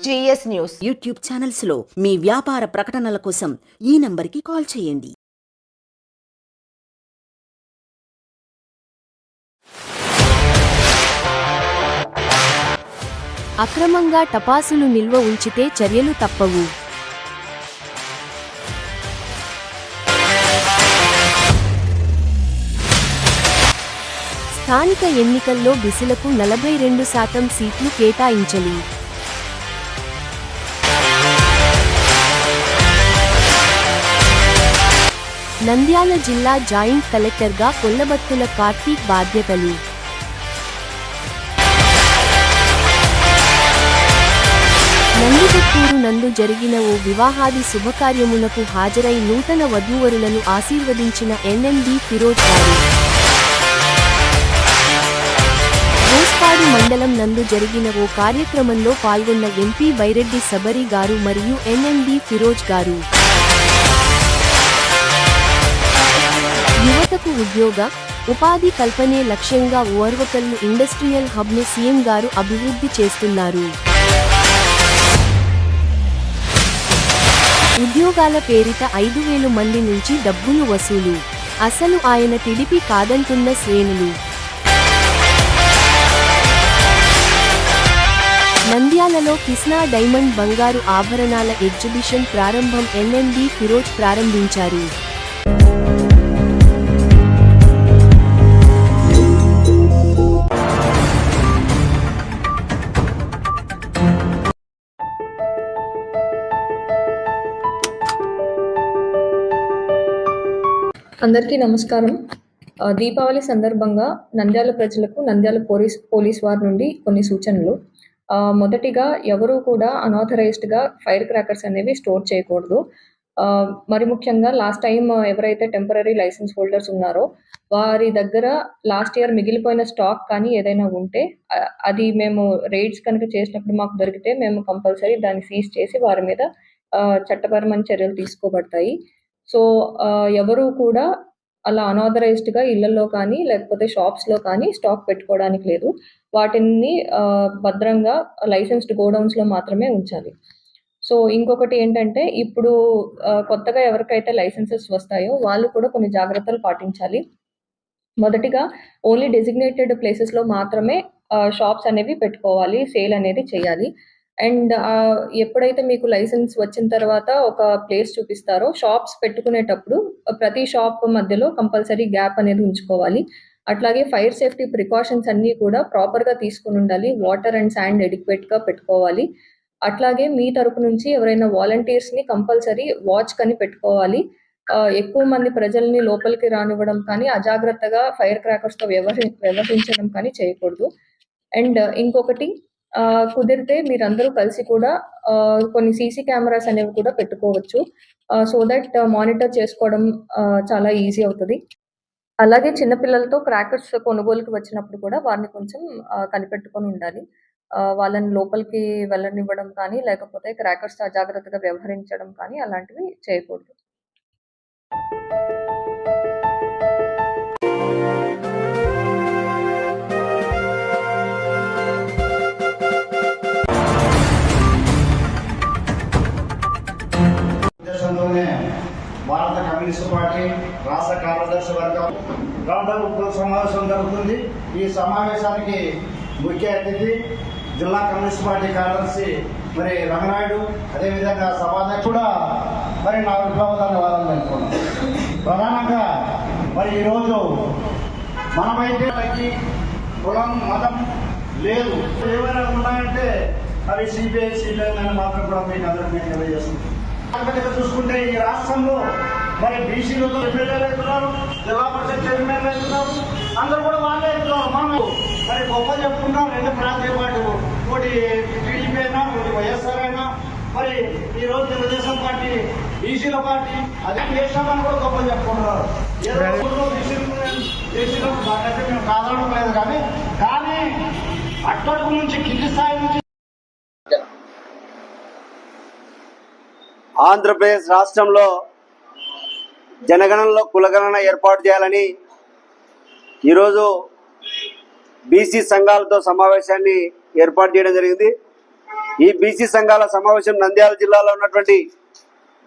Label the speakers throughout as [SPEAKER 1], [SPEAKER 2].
[SPEAKER 1] GS news
[SPEAKER 2] YouTube channels లో మీ వ్యాపార ప్రకటనల కోసం ఈ నంబర్కి కాల్ చేయండి.
[SPEAKER 3] అక్రమంగా టపాసులు నిల్వ ఉంచితే చర్యలు తప్పవు. స్థానిక ఎన్నికల్లో బీసీలకు 42% సీట్లు కేటాయించలి. నంద్యాల జిల్లా జాయింట్ కలెక్టర్గా కొల్లబత్తుల కార్తీక్ బాధ్యతలు. నందికొట్కూరు నందు జరిగిన ఓ వివాహాది శుభకార్యములకు హాజరై నూతన వధూవరులను ఆశీర్వదించిన ఎన్ఎండి ఫిరోజ్ గారు. రోస్పాడు మండలం నందు జరిగిన ఓ కార్యక్రమంలో పాల్గొన్న ఎంపీ బైరెడ్డి సబరి గారు మరియు ఎన్ఎండి ఫిరోజ్ గారు. యువతకు ఉద్యోగ, ఉపాధి కల్పనే లక్ష్యంగా ఓర్వకల్లు ఇండస్ట్రియల్ హబ్ను సీఎం గారు అభివృద్ధి చేస్తున్నారు. ఉద్యోగాల పేరిట 5,000 మంది నుంచి డబ్బులు వసూలు. అసలు ఆయన టీడీపీ కాదంటున్న శ్రేణులు. నంద్యాలలో కృష్ణా డైమండ్ బంగారు ఆభరణాల ఎగ్జిబిషన్ ప్రారంభం ఎన్ఎండి ఫిరోజ్ ప్రారంభించారు.
[SPEAKER 4] అందరికీ నమస్కారం. దీపావళి సందర్భంగా నంద్యాల ప్రజలకు నంద్యాల పోలీస్ వారి నుండి కొన్ని సూచనలు. మొదటిగా ఎవరూ కూడా అనాథరైజ్డ్గా ఫైర్ క్రాకర్స్ అనేవి స్టోర్ చేయకూడదు. మరి ముఖ్యంగా లాస్ట్ టైం ఎవరైతే టెంపరరీ లైసెన్స్ హోల్డర్స్ ఉన్నారో వారి దగ్గర లాస్ట్ ఇయర్ మిగిలిపోయిన స్టాక్ కానీ ఏదైనా ఉంటే అది మేము రైడ్స్ కనుక చేసినప్పుడు మాకు దొరికితే మేము కంపల్సరీ దాన్ని సీజ్ చేసి వారి మీద చట్టపరమైన చర్యలు తీసుకోబడతాయి. సో ఎవరు కూడా అలా అనాథరైజ్డ్గా ఇళ్లలో కానీ లేకపోతే షాప్స్లో కానీ స్టాక్ పెట్టుకోవడానికి లేదు. వాటిని భద్రంగా లైసెన్స్డ్ గోడౌన్స్లో మాత్రమే ఉంచాలి. సో ఇంకొకటి ఏంటంటే ఇప్పుడు కొత్తగా ఎవరికైతే లైసెన్సెస్ వస్తాయో వాళ్ళు కూడా కొన్ని జాగ్రత్తలు పాటించాలి. మొదటిగా ఓన్లీ డెసిగ్నేటెడ్ ప్లేసెస్లో మాత్రమే షాప్స్ అనేవి పెట్టుకోవాలి, సేల్ అనేది చేయాలి. అండ్ ఎప్పుడైతే మీకు లైసెన్స్ వచ్చిన తర్వాత ఒక ప్లేస్ చూపిస్తారో షాప్స్ పెట్టుకునేటప్పుడు ప్రతి షాప్ మధ్యలో కంపల్సరీ గ్యాప్ అనేది ఉంచుకోవాలి. అట్లాగే ఫైర్ సేఫ్టీ ప్రికాషన్స్ అన్నీ కూడా ప్రాపర్గా తీసుకుని ఉండాలి. వాటర్ అండ్ శాండ్ ఎడిక్వేట్గా పెట్టుకోవాలి. అట్లాగే మీ తరపు నుంచి ఎవరైనా వాలంటీర్స్ని కంపల్సరీ వాచ్ కని పెట్టుకోవాలి. ఎక్కువ మంది ప్రజల్ని లోపలికి రానివ్వడం కానీ అజాగ్రత్తగా ఫైర్ క్రాకర్స్తో వ్యవహరించడం కానీ చేయకూడదు. అండ్ ఇంకొకటి కుదిరితే మీరందరూ కలిసి కూడా కొన్ని సీసీ కెమెరాస్ అనేవి కూడా పెట్టుకోవచ్చు. సో దట్ మానిటర్ చేసుకోవడం చాలా ఈజీ అవుతుంది. అలాగే చిన్నపిల్లలతో క్రాకర్స్ కొనుగోలుకి వచ్చినప్పుడు కూడా వారిని కొంచెం కనిపెట్టుకొని ఉండాలి. వాళ్ళని లోపలికి వెళ్ళనివ్వడం కానీ లేకపోతే క్రాకర్స్ అజాగ్రత్తగా వ్యవహరించడం కానీ అలాంటివి చేయకూడదు.
[SPEAKER 5] భారత కమ్యూనిస్టు పార్టీ రాష్ట్ర కార్యదర్శి వర్గం రౌండప్ సమావేశం జరుగుతుంది. ఈ సమావేశానికి ముఖ్య అతిథి జిల్లా కమ్యూనిస్ట్ పార్టీ కార్యదర్శి మరి రంగనాయుడు, అదేవిధంగా సభాధ్యక్షుడు కూడా మరి నా విప్లవ ధన్యవాదాలు తెలుపుకున్నాం. ప్రధానంగా మరి ఈరోజు మనమైతే కులం మతం లేదు, ఏమైనా ఉన్నాయంటే అవి సిబిఐ మాత్రం కూడా మీకు అందరూ మేము తెలియజేస్తున్నాం. చూసుకుంటే ఈ రాష్ట్రంలో మరి బీసీలతో ఎమ్మెల్యేలు అవుతున్నారు, జిల్లా పరిషత్ చైర్మన్లు అవుతున్నారు, అందరూ కూడా వాళ్ళే అవుతున్నారు. మనం మరి గొప్ప చెప్పుకున్నాం. 2 ప్రాంతీయ పార్టీలు, ఒకటి టీడీపీ అయినా ఒకటి వైఎస్ఆర్ అయినా, మరి ఈరోజు తెలుగుదేశం పార్టీ బీసీల పార్టీ అదే చేసినామని కూడా గొప్ప చెప్పుకుంటున్నారు. ఏదో బీసీలకు బాగా మేము కాదనడం లేదు, కానీ అట్టడుగు నుంచి కింది స్థాయి నుంచి
[SPEAKER 6] ఆంధ్రప్రదేశ్ రాష్ట్రంలో జనగణనలో కులగణన ఏర్పాటు చేయాలని ఈరోజు బీసీ సంఘాలతో సమావేశాన్ని ఏర్పాటు చేయడం జరిగింది. ఈ బీసీ సంఘాల సమావేశం నంద్యాల జిల్లాలో ఉన్నటువంటి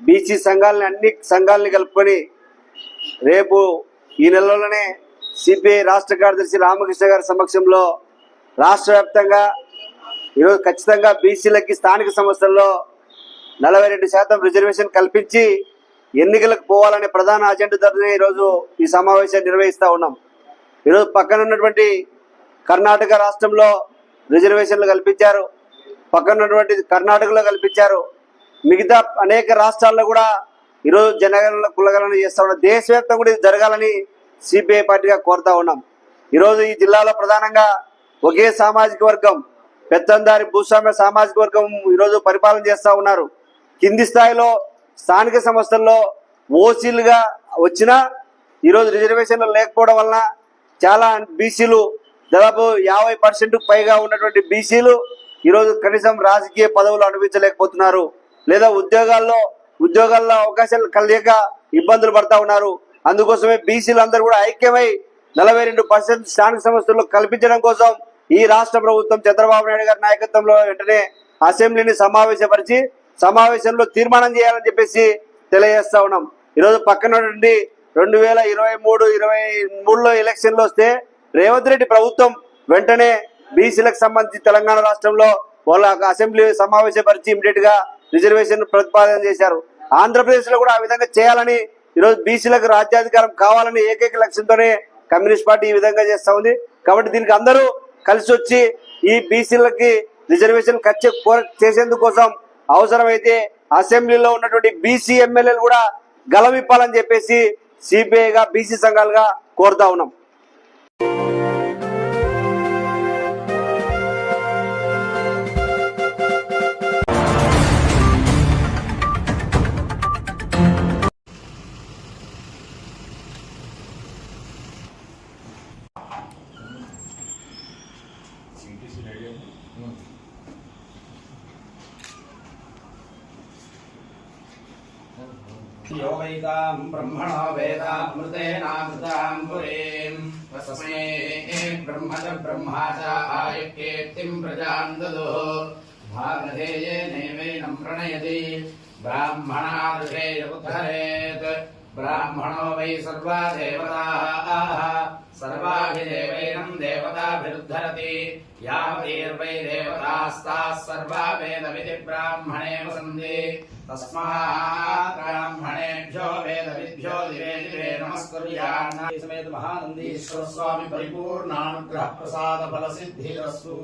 [SPEAKER 6] బీసీ సంఘాలని అన్ని సంఘాలని కలుపుకొని రేపు ఈ నెలలోనే సిపిఐ రాష్ట్ర కార్యదర్శి రామకృష్ణ గారి సమక్షంలో రాష్ట్ర వ్యాప్తంగా ఈరోజు ఖచ్చితంగా బీసీలకి స్థానిక సంస్థల్లో 42% రిజర్వేషన్ కల్పించి ఎన్నికలకు పోవాలనే ప్రధాన అజెండాతోనే ఈరోజు ఈ సమావేశాన్ని నిర్వహిస్తూ ఉన్నాం. ఈరోజు పక్కన ఉన్నటువంటి కర్ణాటక రాష్ట్రంలో రిజర్వేషన్లు కల్పించారు, పక్కన ఉన్నటువంటి కర్ణాటకలో కల్పించారు, మిగతా అనేక రాష్ట్రాల్లో కూడా ఈరోజు జనగణన కులగణన చేస్తూ ఉన్నాం. దేశవ్యాప్తంగా కూడా ఇది జరగాలని సిపిఐ పార్టీగా కోరుతా ఉన్నాం. ఈరోజు ఈ జిల్లాలో ప్రధానంగా ఒకే సామాజిక వర్గం, పెత్తందారి భూస్వామ్య సామాజిక వర్గం ఈరోజు పరిపాలన చేస్తూ ఉన్నారు. కింది స్థాయిలో స్థానిక సంస్థల్లో ఓసీలుగా వచ్చినా ఈరోజు రిజర్వేషన్లు లేకపోవడం వలన చాలా బీసీలు దాదాపు 50% పైగా ఉన్నటువంటి బీసీలు ఈరోజు కనీసం రాజకీయ పదవులు అనుభవించలేకపోతున్నారు, లేదా ఉద్యోగాల్లో అవకాశాలు కలిగక ఇబ్బందులు పడతా ఉన్నారు. అందుకోసమే బీసీలు అందరూ కూడా ఐక్యమై 42% స్థానిక సంస్థల్లో కల్పించడం కోసం ఈ రాష్ట్ర ప్రభుత్వం చంద్రబాబు నాయుడు గారి నాయకత్వంలో వెంటనే అసెంబ్లీని సమావేశపరిచి సమావేశంలో తీర్మానం చేయాలని చెప్పేసి తెలియజేస్తా ఉన్నాం. ఈరోజు పక్కన 2023లో ఎలక్షన్లు వస్తే రేవంత్ రెడ్డి ప్రభుత్వం వెంటనే బీసీలకు సంబంధించి తెలంగాణ రాష్ట్రంలో వాళ్ళ అసెంబ్లీ సమావేశపరిచి ఇమీడియట్ గా రిజర్వేషన్ ప్రతిపాదన చేశారు. ఆంధ్రప్రదేశ్ లో కూడా ఆ విధంగా చేయాలని ఈరోజు బీసీలకు రాజ్యాధికారం కావాలని ఏకైక లక్ష్యంతోనే కమ్యూనిస్ట్ పార్టీ ఈ విధంగా చేస్తా ఉంది. కాబట్టి దీనికి అందరూ కలిసి వచ్చి ఈ బీసీలకి రిజర్వేషన్ చేసేందుకు కోసం అవసరమైతే అసెంబ్లీలో ఉన్నటువంటి బీసీ ఎమ్మెల్యేలు కూడా గలవిప్పాలని చెప్పేసి సిపిఐగా బీసీ సంఘాలుగా కోరుతా ఉన్నాం.
[SPEAKER 1] यो वैतां ब्रह्मणो वेदामृतेनामृतां पुरीं तस्मै ब्रह्म च ब्रह्मा च आयुर्कीर्तिं प्रजां ददुः भागधेयेनैवैनं प्रणयति ब्राह्मणादृशेयुद्धरेत् ब्राह्मणो वै सर्वा देवताः सर्वाभिदेवैनं देवताभिरुद्धरति यावतीर्वै देवतास्ताः सर्वा वेदविधि ब्राह्मणे वसन्ति तस्मात् ब्राह्मणेभ्यो वेदविद्भ्यो दिवे दिवे नमस्कुर्यात् समेत महानन्दीश्वर स्वामी परिपूर्णानुग्रह प्रसाद फल सिद्धिरस्तु।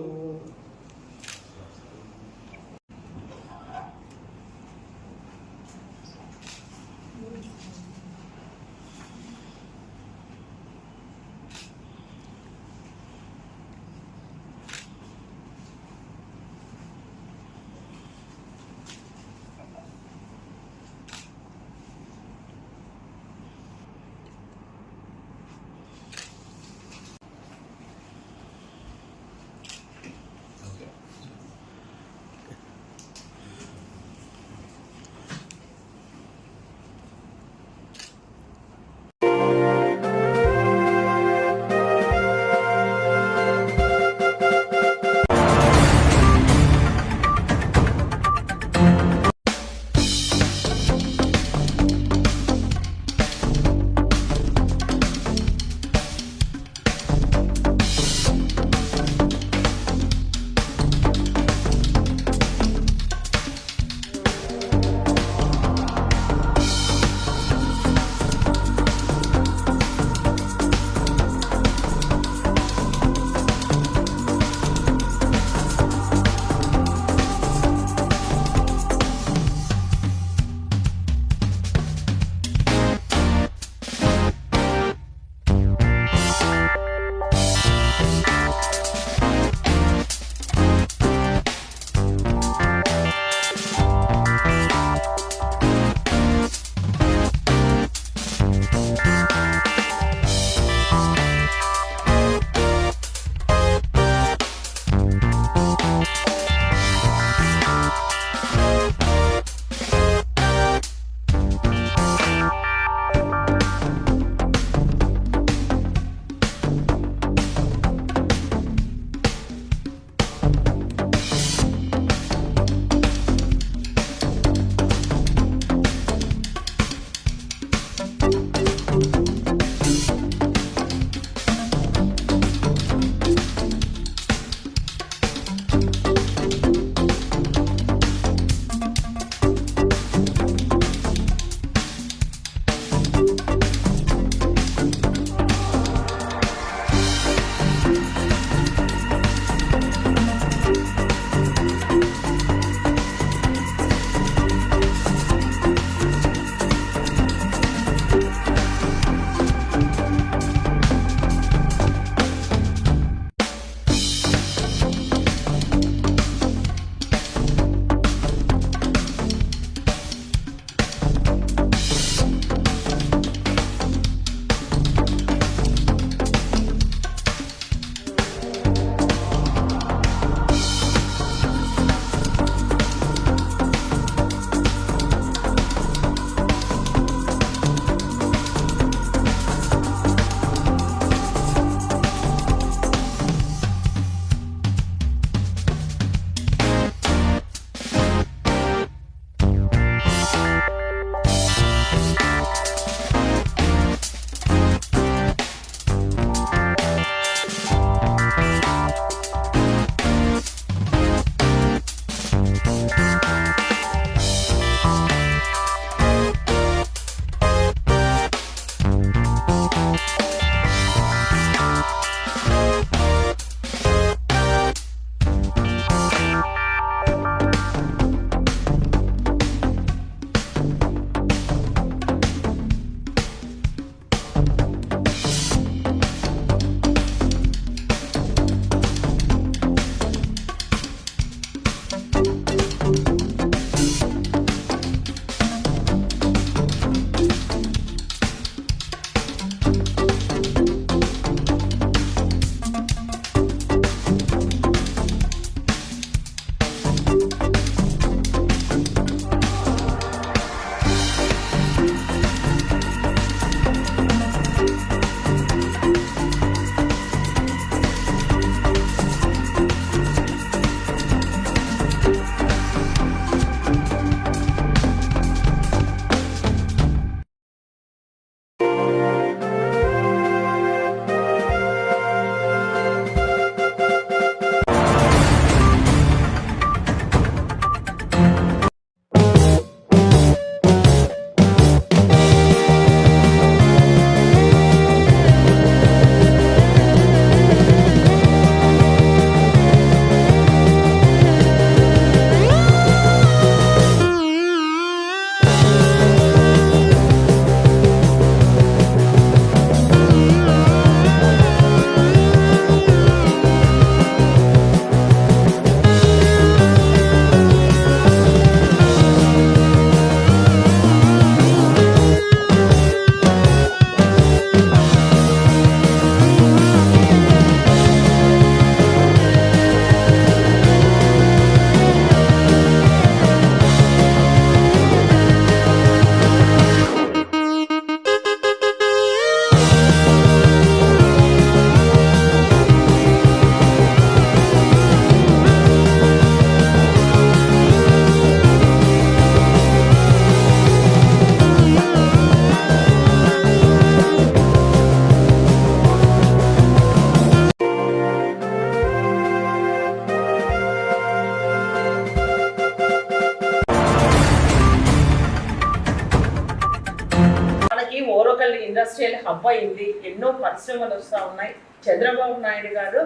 [SPEAKER 7] ఇండస్ట్రియల్ హబ్ అయింది, ఎన్నో పరిశ్రమలు వస్తూ ఉన్నాయి. చంద్రబాబు నాయుడు గారు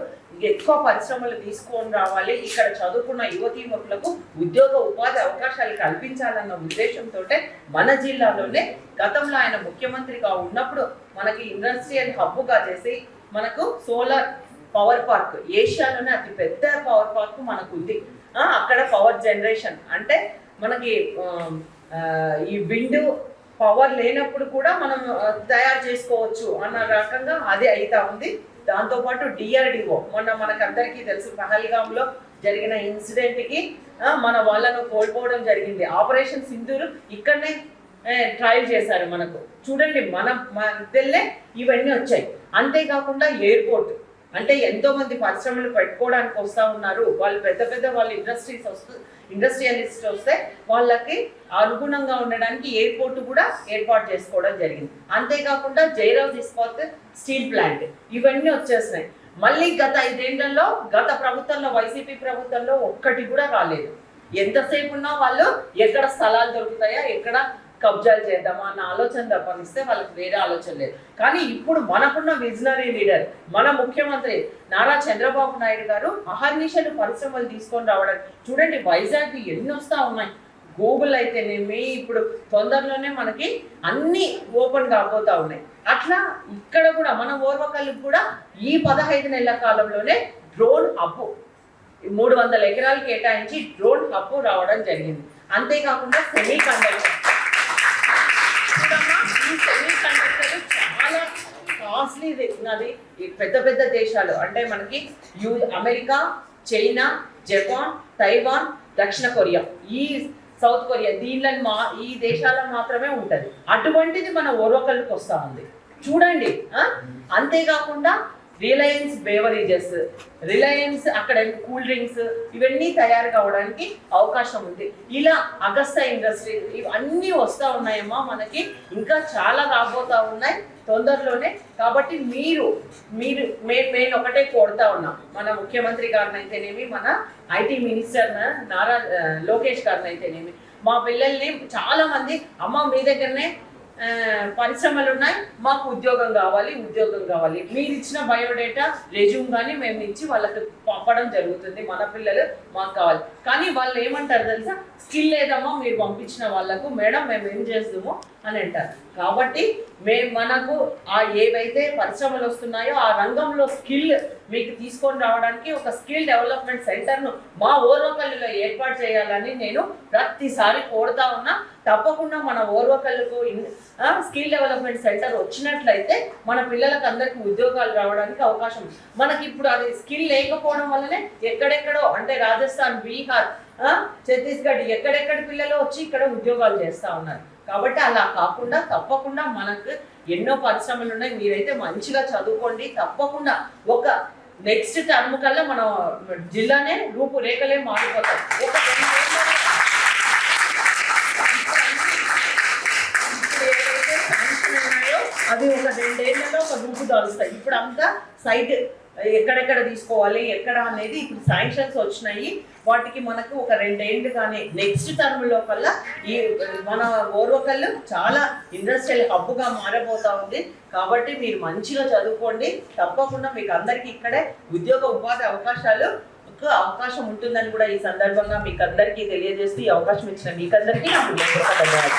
[SPEAKER 7] ఎక్కువ పరిశ్రమలు తీసుకొని రావాలి, ఇక్కడ చదువుకున్న యువతీమణులకు ఉద్యోగ ఉపాధి అవకాశాలు కల్పించాలన్న ఉద్దేశంతో మన జిల్లాలోనే గతంలో ఆయన ముఖ్యమంత్రిగా ఉన్నప్పుడు మనకి ఇండస్ట్రియల్ హబ్గా చేసి మనకు సోలార్ పవర్ పార్క్, ఏషియాలోనే అతి పెద్ద పవర్ పార్క్ మనకు ఉంది. అక్కడ పవర్ జనరేషన్ అంటే మనకి ఈ విండ్ పవర్ లేనప్పుడు కూడా మనం తయారు చేసుకోవచ్చు అన్న రకంగా అది అయితా ఉంది. దాంతోపాటు డిఆర్డిఓ మొన్న మనకందరికీ తెలుసు పహల్గామ్లో జరిగిన ఇన్సిడెంట్కి మన వాళ్ళను కోల్పోవడం జరిగింది. ఆపరేషన్ సింధూర్ ఇక్కడనే ట్రయల్ చేశారు. మనకు చూడండి మన మధ్యలోనే ఇవన్నీ వచ్చాయి. అంతేకాకుండా ఎయిర్పోర్ట్ అంటే ఎంతో మంది పరిశ్రమలు పెట్టుకోవడానికి వస్తూ ఉన్నారు. వాళ్ళు పెద్ద పెద్ద వాళ్ళ ఇండస్ట్రియలిస్ట్ వస్తే వాళ్ళకి అనుగుణంగా ఉండడానికి ఎయిర్పోర్ట్ కూడా ఏర్పాటు చేసుకోవడం జరిగింది. అంతేకాకుండా జైరాజ్ ఇస్పాత్ స్టీల్ ప్లాంట్ ఇవన్నీ వచ్చేసినాయి. మళ్ళీ గత 5 ఏళ్లలో గత ప్రభుత్వంలో వైసీపీ ప్రభుత్వంలో ఒక్కటి కూడా రాలేదు. ఎంతసేపు ఉన్నా వాళ్ళు ఎక్కడ స్థలాలు దొరుకుతాయా, ఎక్కడ కబ్జాలు చేద్దామా అన్న ఆలోచన తప్పనిస్తే వాళ్ళకి వేరే ఆలోచన లేదు. కానీ ఇప్పుడు మనకున్న విజనరీ లీడర్ మన ముఖ్యమంత్రి నారా చంద్రబాబు నాయుడు గారు అహర్నిశలు పరిశ్రమలు తీసుకొని రావడానికి చూడండి. వైజాగ్ ఎన్ని వస్తూ ఉన్నాయి. గూగుల్ అయితేనేమి ఇప్పుడు తొందరలోనే మనకి అన్ని ఓపెన్ కాబోతా ఉన్నాయి. అట్లా ఇక్కడ కూడా మన ఓర్వకల్లుకు కూడా ఈ 15 నెలల కాలంలోనే డ్రోన్ హబ్ 300 ఎకరాలు కేటాయించి డ్రోన్ హబ్ రావడం జరిగింది. అంతేకాకుండా సెమీ కండక్టర్ ఈ సెమీ కండక్టర్ చాలా కాస్ట్లీ. అది పెద్ద పెద్ద దేశాలు అంటే మనకి అమెరికా, చైనా, జపాన్, తైవాన్, దక్షిణ కొరియా, ఈ సౌత్ కొరియా దీనిలో ఈ దేశాల్లో మాత్రమే ఉంటుంది. అటువంటిది మన ఓర్వకల్లుకు వస్తూ ఉంది చూడండి. అంతేకాకుండా రిలయన్స్ బేవరేజెస్, రిలయన్స్ అక్కడ కూల్ డ్రింక్స్ ఇవన్నీ తయారు కావడానికి అవకాశం ఉంది. ఇలా అగస్తా ఇండస్ట్రీ ఇవన్నీ వస్తూ ఉన్నాయమ్మా. మనకి ఇంకా చాలా రాబోతా ఉన్నాయి తొందరలోనే. కాబట్టి మేము ఒకటే కోరుతా ఉన్నాం, మన ముఖ్యమంత్రి గారిని అయితేనేమి, మన ఐటీ మినిస్టర్ నారా లోకేష్ గారిని అయితేనేమి, మా పిల్లల్ని చాలా మంది అమ్మ మీ దగ్గరనే పరిశ్రమలు ఉన్నాయి, మాకు ఉద్యోగం కావాలి మీరు ఇచ్చిన బయోడేటా రెజ్యూమ్ కానీ మేము ఇచ్చి వాళ్ళకి పంపడం జరుగుతుంది. మన పిల్లలు మాకు కావాలి. కానీ వాళ్ళు ఏమంటారు తెలుసా, స్కిల్ లేదమ్మా మీరు పంపించిన వాళ్ళకు, మేడం మేము ఏం చేస్తాము అని అంటారు. కాబట్టి మనకు ఏవైతే పరిశ్రమలు వస్తున్నాయో ఆ రంగంలో స్కిల్ మీకు తీసుకొని రావడానికి ఒక స్కిల్ డెవలప్మెంట్ సెంటర్ను మా ఓర్వకల్లులో ఏర్పాటు చేయాలని నేను ప్రతిసారి కోరుతా ఉన్నా. తప్పకుండా మన ఓర్వకల్లుకు స్కిల్ డెవలప్మెంట్ సెంటర్ వచ్చినట్లయితే మన పిల్లలకు అందరికీ ఉద్యోగాలు రావడానికి అవకాశం. మనకి ఇప్పుడు అది స్కిల్ లేకపోవడం వల్లనే ఎక్కడెక్కడో అంటే రాజస్థాన్, బీహార్, ఛత్తీస్గఢ్ ఎక్కడెక్కడి పిల్లలు వచ్చి ఇక్కడ ఉద్యోగాలు చేస్తూ ఉన్నారు. కాబట్టి అలా కాకుండా తప్పకుండా మనకు ఎన్నో పరిశ్రమలు ఉన్నాయి. మీరైతే మంచిగా చదువుకోండి. తప్పకుండా ఒక నెక్స్ట్ టర్మ్ కల్లా మన జిల్లానే రూపురేఖలే మారిపోతాయి. అది ఒక 2 ఏళ్లలో ఒక రూపు దాలుస్తాయి. ఇప్పుడు అంతా సైట్ ఎక్కడెక్కడ తీసుకోవాలి ఎక్కడ అనేది ఇప్పుడు శాంక్షన్స్ వచ్చినాయి. వాటికి మనకు ఒక 2 ఏళ్ళు కానీ నెక్స్ట్ టర్మ్లో కల్లా ఈ మన ఓర్వకల్లు చాలా ఇండస్ట్రియల్ హబ్గా మారబోతా ఉంది. కాబట్టి మీరు మంచిగా చదువుకోండి. తప్పకుండా మీకు అందరికీ ఇక్కడే ఉద్యోగ ఉపాధి అవకాశం ఉంటుందని కూడా ఈ సందర్భంగా మీకు అందరికీ తెలియజేస్తూ ఈ అవకాశం ఇచ్చిన మీకందరికీ నాకు ధన్యవాదాలు.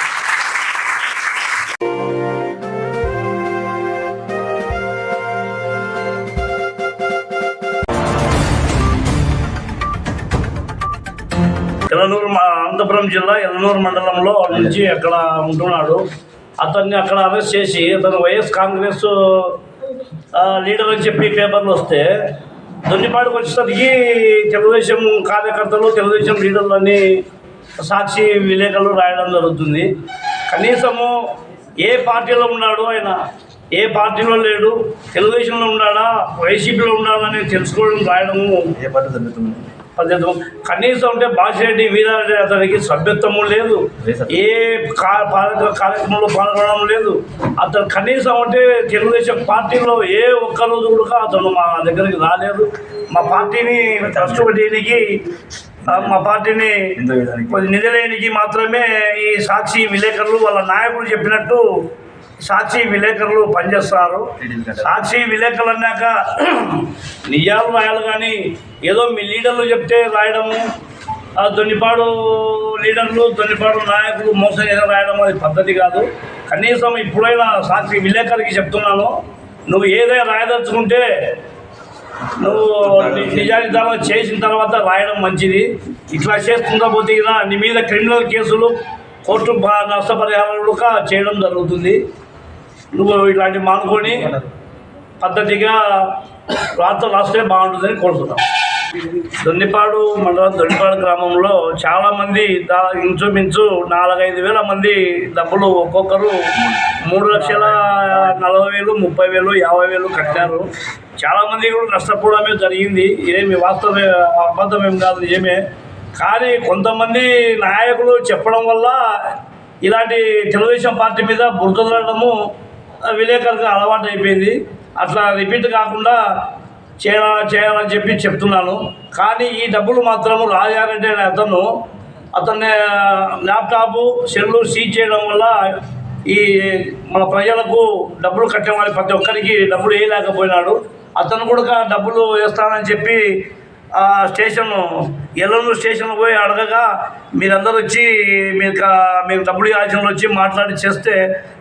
[SPEAKER 8] ఎలనూరు అనంతపురం జిల్లా ఎలనూరు మండలంలో నుంచి అక్కడ ఉంటున్నాడు. అతన్ని అక్కడ అరెస్ట్ చేసి అతను వైఎస్ కాంగ్రెస్ లీడర్ అని చెప్పి పేపర్లు వస్తే దొన్నిపాటుకు వచ్చేసరికి తెలుగుదేశం కార్యకర్తలు, తెలుగుదేశం లీడర్లని సాక్షి విలేకరులు రాయడం జరుగుతుంది. కనీసము ఏ పార్టీలో ఉన్నాడు ఆయన, ఏ పార్టీలో లేడు, తెలుగుదేశంలో ఉన్నాడా, వైసీపీలో ఉన్నాడా అని తెలుసుకోవడం రాయడము ఏ పార్టీ జరుగుతుంది పద్ధతి. కనీసం అంటే బాసిరెడ్డి వీరారెడ్డి అతనికి సభ్యత్వము లేదు, ఏ కార్యక్రమంలో పాల్గొనడం లేదు. అతను కనీసం అంటే తెలుగుదేశం పార్టీలో ఏ ఒక్క రోజు కూడా అతను మా దగ్గరికి రాలేదు. మా పార్టీని కష్టపడేనికి, మా పార్టీని నిధులేనికి మాత్రమే ఈ సాక్షి విలేకరులు వాళ్ళ నాయకులు చెప్పినట్టు సాక్షి విలేకరులు పనిచేస్తారు. సాక్షి విలేకరులు అన్నాక నిజాలు రాయాలి, కానీ ఏదో మీ లీడర్లు చెప్తే రాయడము, దొన్నిపాడు లీడర్లు దొన్నిపాడు నాయకులు మోసం చేసి రాయడం అది పద్ధతి కాదు. కనీసం ఇప్పుడైనా సాక్షి విలేకరికి చెప్తున్నాను, నువ్వు ఏదైనా రాయదలుచుకుంటే నువ్వు నిజానిజాలు చేసిన తర్వాత రాయడం మంచిది. ఇట్లా చేస్తుందా పోతే నీ మీద క్రిమినల్ కేసులు కోర్టు నష్టపరిహారాలు చేయడం జరుగుతుంది. నువ్వు ఇట్లాంటివి మానుకొని పద్ధతిగా రాస్తే బాగుంటుందని కోరుతున్నాం. దొన్నిపాడు మండలం దొన్నిపాడు గ్రామంలో చాలామంది ఇంచుమించు 4-5 వేల మంది డబ్బులు ఒక్కొక్కరు 3,40,000, 30,000, 50,000 కట్టారు. చాలామంది కూడా నష్టపోవడమే జరిగింది. ఏమి వాస్తవమే, అబద్ధమేం కాదు, ఏమే. కానీ కొంతమంది నాయకులు చెప్పడం వల్ల ఇలాంటి తెలుగుదేశం పార్టీ మీద బురదలడము విలేకరులకు అలవాటు అయిపోయింది. అట్లా రిపీట్ కాకుండా చేయాలని చెప్పి చెప్తున్నాను. కానీ ఈ డబ్బులు మాత్రము రాజారెడ్డి అనే అతన్ని ల్యాప్టాపు సెల్లు సీజ్ చేయడం వల్ల ఈ మన ప్రజలకు డబ్బులు కట్టే వాళ్ళకి ప్రతి ఒక్కరికి డబ్బులు వేయలేకపోయినాడు. అతను కూడా డబ్బులు వేస్తానని చెప్పి ఎల్లూరు స్టేషన్ పోయి అడగగా మీరందరూ వచ్చి మీకు డబ్బులు ఇవ్వాల్సిన వచ్చి మాట్లాడి చేస్తే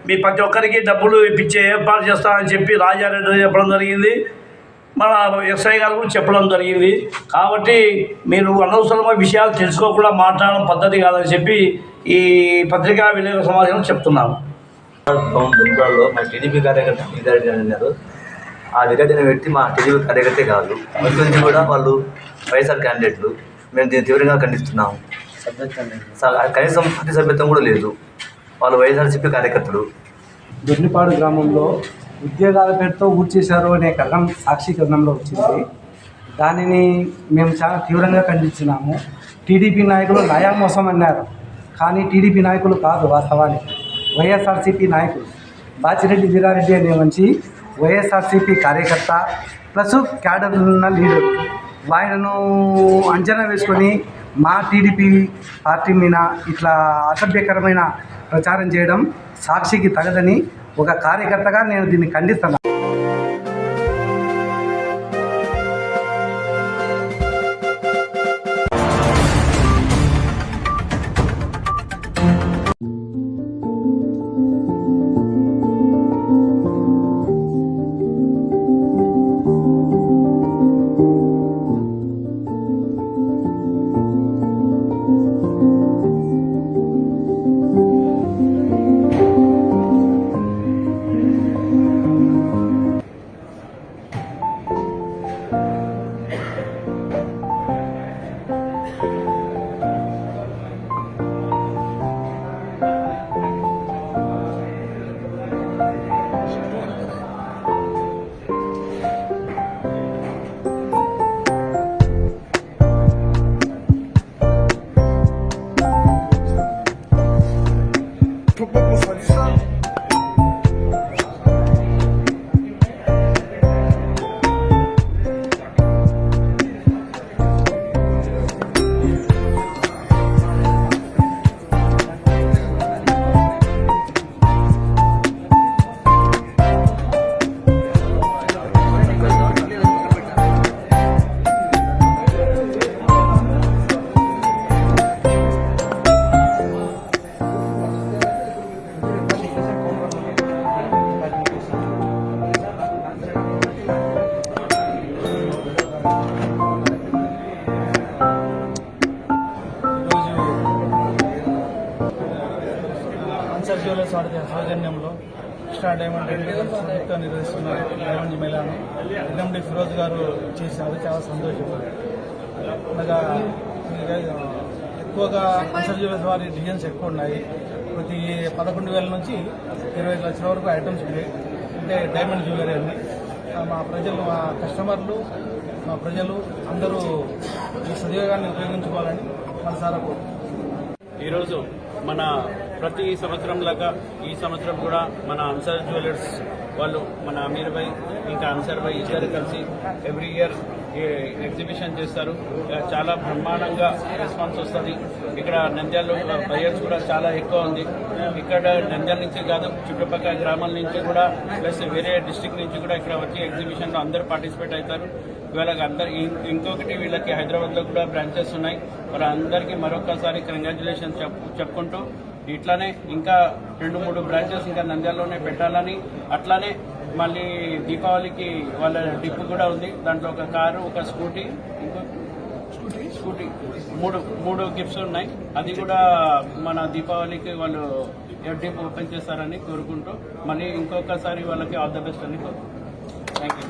[SPEAKER 8] మీ ప్రతి ఒక్కరికి డబ్బులు ఇప్పించే ఏర్పాటు చేస్తానని చెప్పి రాజారెడ్డి చెప్పడం జరిగింది. మన ఎస్ఐ గారు కూడా చెప్పడం జరిగింది. కాబట్టి మీరు అనవసరమైన విషయాలు తెలుసుకోకుండా మాట్లాడడం పద్ధతి కాదని చెప్పి ఈ పత్రికా విలేకరుల సమావేశంలో చెప్తున్నాను.
[SPEAKER 9] మా టీడీపీ కార్యకర్త విద్యారెడ్డి అన్నారు. ఆ విద్యార్థిని వ్యక్తి మా టీడీపీ కార్యకర్తే కాదు, ఫస్ట్ నుంచి కూడా వాళ్ళు వైఎస్ఆర్ క్యాండిడేట్లు. మేము దీన్ని తీవ్రంగా ఖండిస్తున్నాము. కనీసం పార్టీ సభ్యత్వం కూడా లేదు. వాళ్ళు వైఎస్ఆర్సీపీ కార్యకర్తలు.
[SPEAKER 10] దొన్నిపాడు గ్రామంలో ఉద్యోగాల పేరుతో ఊడ్చేశారు అనే కథనం సాక్షీకరణంలో వచ్చింది. దానిని మేము చాలా తీవ్రంగా ఖండించినాము. టీడీపీ నాయకులు నయామోసం అన్నారు, కానీ టీడీపీ నాయకులు కాదు, వాస్తవానికి వైఎస్ఆర్సీపీ నాయకులు. బాచిరెడ్డి వీరారెడ్డి అనే మంచి వైఎస్ఆర్సీపీ కార్యకర్త ప్లస్ క్యాడర్ ఉన్న లీడర్. ఆయనను అంచనా వేసుకొని మా టీడీపీ పార్టీ మీద ఇట్లా అసభ్యకరమైన ప్రచారం చేయడం సాక్షికి తగదని ఒక కార్యకర్తగా నేను దీన్ని ఖండిస్తున్నాను.
[SPEAKER 11] సౌజన్యంలో కృష్ణా డైమండ్ నిర్వహిస్తున్న డైమండ్ మేళాను ఎంఎండి ఫిరోజ్ గారు చేశారు. చాలా సంతోషం. అనగా ఎక్కువగా అన్సర్ జ్యువెలర్స్ వారి డిజైన్స్ ఎక్కువ ఉన్నాయి. ప్రతి 11,000 నుంచి 20 లక్షల వరకు ఐటమ్స్ ఉన్నాయి. అంటే డైమండ్ జ్యువెలరీ అని మా ప్రజలు, మా కస్టమర్లు, మా ప్రజలు అందరూ ఈ సద్వినియోగాన్ని ఉపయోగించుకోవాలని మనసారా కోరుకుంటున్నాను.
[SPEAKER 12] ఈరోజు మన ప్రతి సంవత్సరం లాగా ఈ సంవత్సరం కూడా మన అన్సర్ జ్యువెలర్స్ వాళ్ళు, మన అమీర్ భాయ్ ఇంకా అన్సర్ భాయ్ ఇద్దరు కలిసి ఎవ్రీ ఇయర్ ఎగ్జిబిషన్ చేస్తారు. చాలా బ్రహ్మాండంగా రెస్పాన్స్ వస్తుంది. ఇక్కడ నంద్యాల బయర్స్ కూడా చాలా ఎక్కువ ఉంది. ఇక్కడ నంద్యాల నుంచి కాదు, చుట్టుపక్కల గ్రామాల నుంచి కూడా ప్లస్ వేరే డిస్ట్రిక్ట్ నుంచి కూడా ఇక్కడ వచ్చి ఎగ్జిబిషన్లో అందరూ పార్టిసిపేట్ అవుతారు. వీళ్ళకి ఇంకొకటి వీళ్ళకి హైదరాబాద్లో కూడా బ్రాంచెస్ ఉన్నాయి. వాళ్ళందరికీ మరొకసారి కంగ్రాచులేషన్ చెప్పుకుంటూ ఇట్లానే ఇంకా 2-3 బ్రాంచెస్ ఇంకా నంద్యాలలోనే పెట్టాలని, అట్లానే మళ్ళీ దీపావళికి వాళ్ళ డిప్ కూడా ఉంది. దాంట్లో ఒక కారు, ఒక స్కూటీ, మూడు గిఫ్ట్స్ ఉన్నాయి. అది కూడా మన దీపావళికి వాళ్ళు డిప్ ఓపెన్ చేస్తారని కోరుకుంటూ మళ్ళీ ఇంకొకసారి వాళ్ళకి ఆల్ ద బెస్ట్ అని కోరుకుంటున్నాను. Thank you.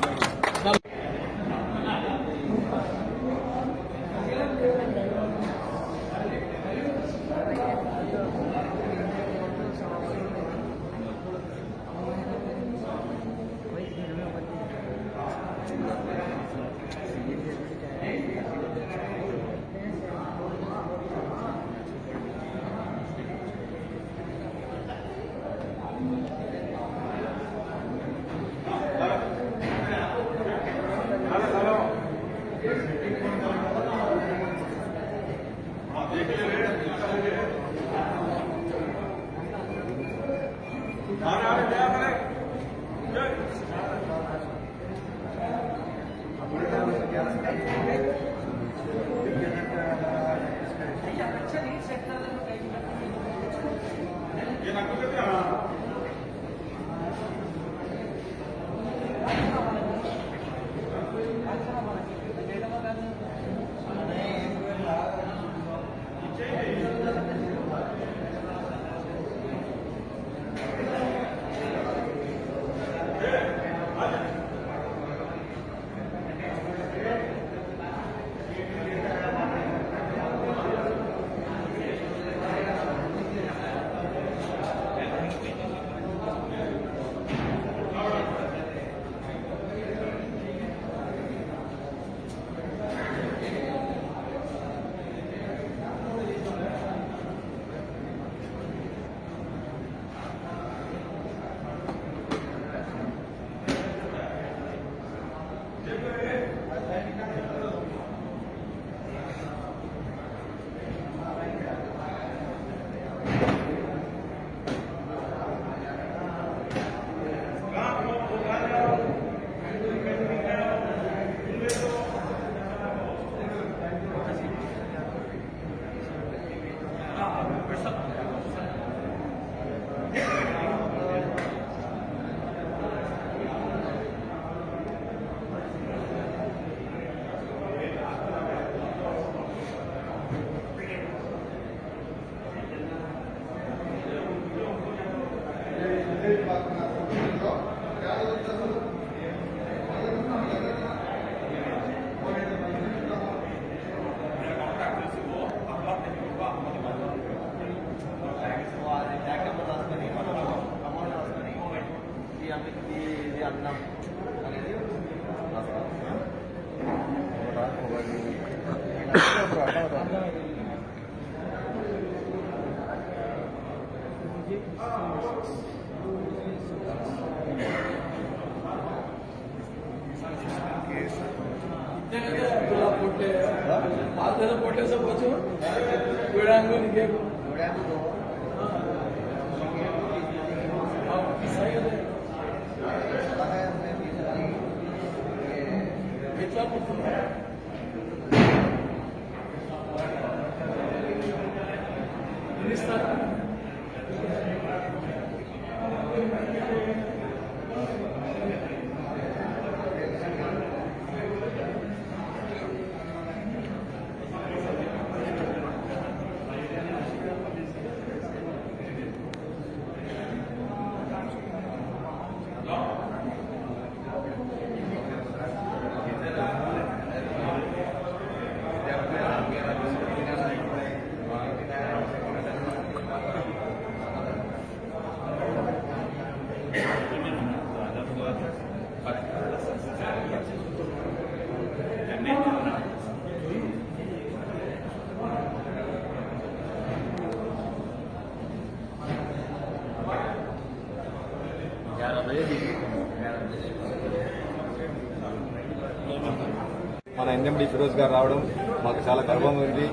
[SPEAKER 13] ఎన్ఎండి ఫిరోజ్ గారు రావడం మాకు చాలా గర్వంగా ఉంది.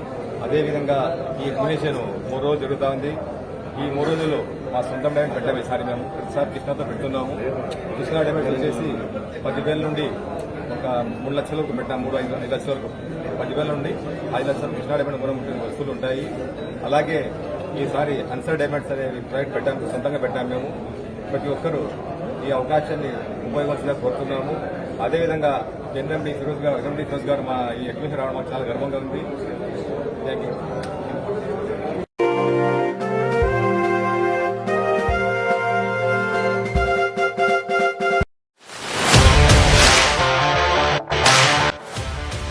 [SPEAKER 13] అదేవిధంగా ఈ ఎగ్జిబిషన్ 3 రోజులు జరుగుతూ ఉంది. ఈ 3 రోజుల్లో మా సొంత డైమండ్ పెట్టాము. ఈసారి మేము ప్రతిసారి కృష్ణతో పెడుతున్నాము. కృష్ణా డైమండ్ వచ్చేసి 10,000 నుండి ఒక 3 లక్షల వరకు పెట్టాము. 3-5 లక్షల వరకు 10,000 నుండి 5 లక్షల కృష్ణా డైమండ్ కూడా వస్తువులు ఉంటాయి. అలాగే ఈసారి అన్సర్ డైమండ్స్ అనేవి ప్రైవేట్ పెట్టాము, సొంతంగా పెట్టాము. మేము ప్రతి ఒక్కరూ ఈ అవకాశాన్ని ఉపయోగించాలని కోరుతున్నాము. అదేవిధంగా ఎన్ఎండి ఫిరోజ్ గారు మా ఈ ఎగ్జిబిషన్ రావడం మాకు చాలా గర్వంగా ఉంది. Thank you.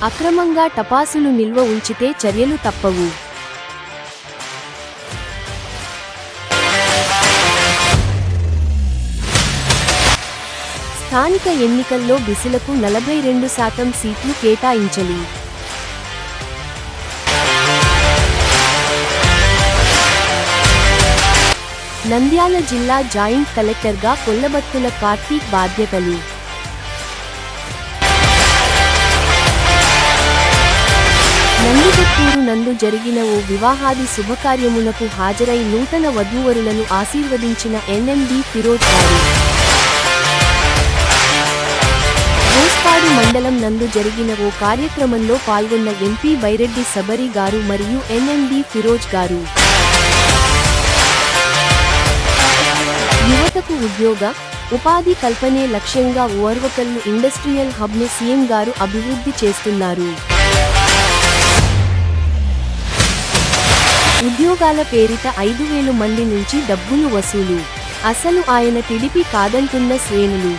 [SPEAKER 3] అక్రమంగా టపాసులు నిల్వ ఉంచితే చర్యలు తప్పవు. స్థానిక ఎన్నికల్లో బీసీలకు 42% సీట్లు కేటాయించలి. నంద్యాల జిల్లా జాయింట్ కలెక్టర్గా కొల్లబత్తుల కార్తీక్ బాధ్యతలు. నందికొట్కూరు నందు జరిగిన ఓ వివాహాది శుభకార్యములకు హాజరై నూతన వధూవరులను ఆశీర్వదించిన ఎన్ఎండి ఫిరోజ్ గారు. మోస్పాడు మండలం నందు జరిగిన ఓ కార్యక్రమంలో పాల్గొన్న ఎంపీ బైరెడ్డి సబరి గారు మరియు ఎన్ఎండి ఫిరోజ్ గారు. యువతకు ఉద్యోగ, ఉపాధి కల్పనే లక్ష్యంగా ఓర్వకల్లు ఇండస్ట్రియల్ హబ్ను సీఎం గారు అభివృద్ధి చేస్తున్నారు. ఉద్యోగాల పేరిట 5,000 మంది నుంచి డబ్బులు వసూలు. అసలు ఆయన టీడీపీ కాదంటున్న శ్రేణులు.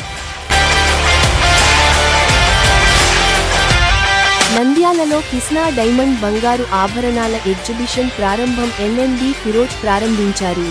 [SPEAKER 3] నంద్యాలలో కృష్ణా డైమండ్ బంగారు ఆభరణాల ఎగ్జిబిషన్ ప్రారంభం ఎన్ఎండి ఫిరోజ్ ప్రారంభించారు.